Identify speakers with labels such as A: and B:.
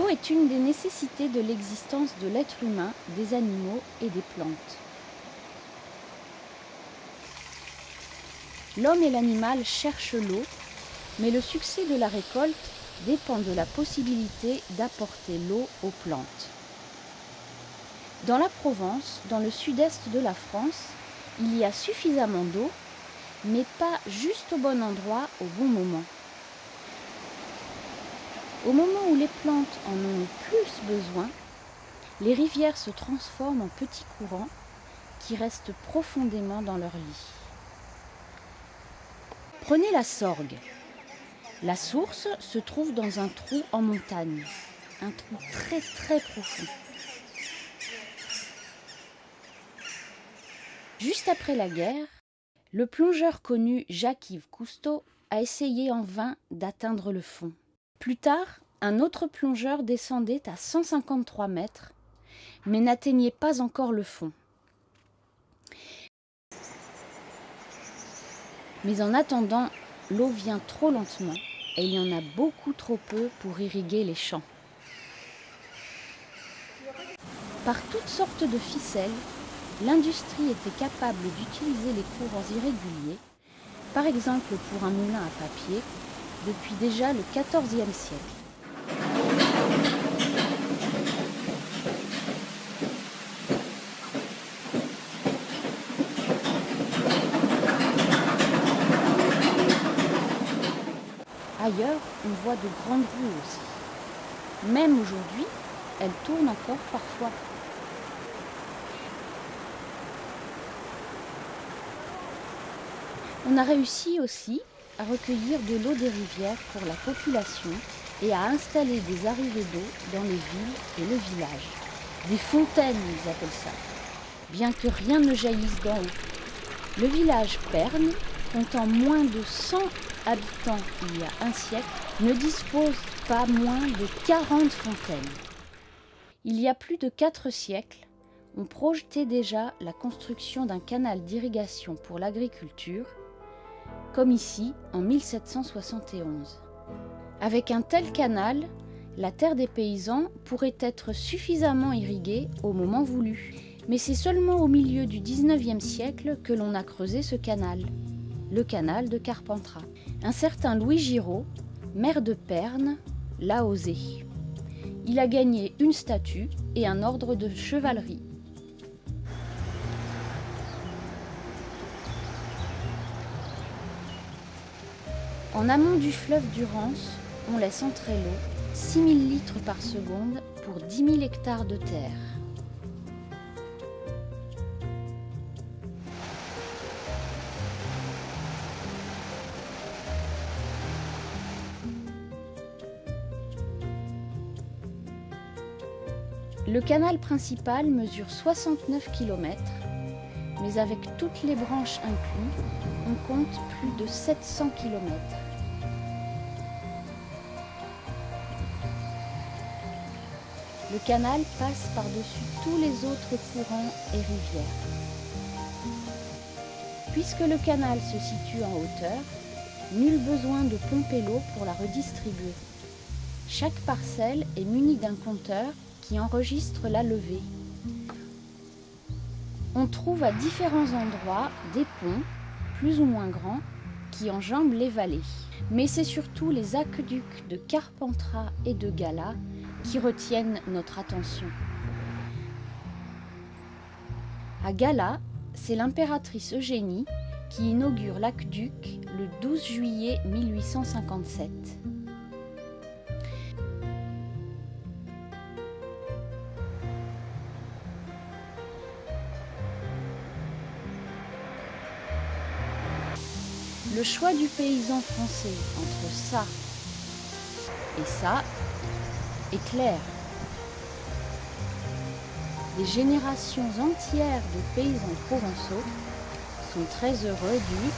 A: L'eau est une des nécessités de l'existence de l'être humain, des animaux et des plantes. L'homme et l'animal cherchent l'eau, mais le succès de la récolte dépend de la possibilité d'apporter l'eau aux plantes. Dans la Provence, dans le sud-est de la France, il y a suffisamment d'eau, mais pas juste au bon endroit, au bon moment. Au moment où les plantes en ont le plus besoin, les rivières se transforment en petits courants qui restent profondément dans leur lit. Prenez la Sorgue. La source se trouve dans un trou en montagne, un trou très très profond. Juste après la guerre, le plongeur connu Jacques-Yves Cousteau a essayé en vain d'atteindre le fond. Plus tard, un autre plongeur descendait à 153 mètres, mais n'atteignait pas encore le fond. Mais en attendant, l'eau vient trop lentement et il y en a beaucoup trop peu pour irriguer les champs. Par toutes sortes de ficelles, l'industrie était capable d'utiliser les courants irréguliers, par exemple pour un moulin à papier, depuis déjà le XIVe siècle. Ailleurs, on voit de grandes roues aussi. Même aujourd'hui, elles tournent encore parfois. On a réussi aussi à recueillir de l'eau des rivières pour la population et à installer des arrivées d'eau dans les villes et les villages. Des fontaines, ils appellent ça, bien que rien ne jaillisse d'en haut. Le village Perne, comptant moins de 100 habitants il y a un siècle, ne dispose pas moins de 40 fontaines. Il y a plus de 4 siècles, on projetait déjà la construction d'un canal d'irrigation pour l'agriculture, comme ici en 1771. Avec un tel canal, la terre des paysans pourrait être suffisamment irriguée au moment voulu. Mais c'est seulement au milieu du XIXe siècle que l'on a creusé ce canal, le canal de Carpentras. Un certain Louis Giraud, maire de Perne, l'a osé. Il a gagné une statue et un ordre de chevalerie. En amont du fleuve Durance, on laisse entrer l'eau, 6000 litres par seconde pour 10 000 hectares de terre. Le canal principal mesure 69 km, mais avec toutes les branches incluses, on compte plus de 700 km. Le canal passe par-dessus tous les autres courants et rivières. Puisque le canal se situe en hauteur, nul besoin de pomper l'eau pour la redistribuer. Chaque parcelle est munie d'un compteur qui enregistre la levée. On trouve à différents endroits des ponts, plus ou moins grands, qui enjambent les vallées. Mais c'est surtout les aqueducs de Carpentras et de Gala qui retiennent notre attention. À Gala, c'est l'impératrice Eugénie qui inaugure l'aqueduc le 12 juillet 1857. Le choix du paysan français entre ça et ça est clair. Des générations entières de paysans provençaux sont très heureux du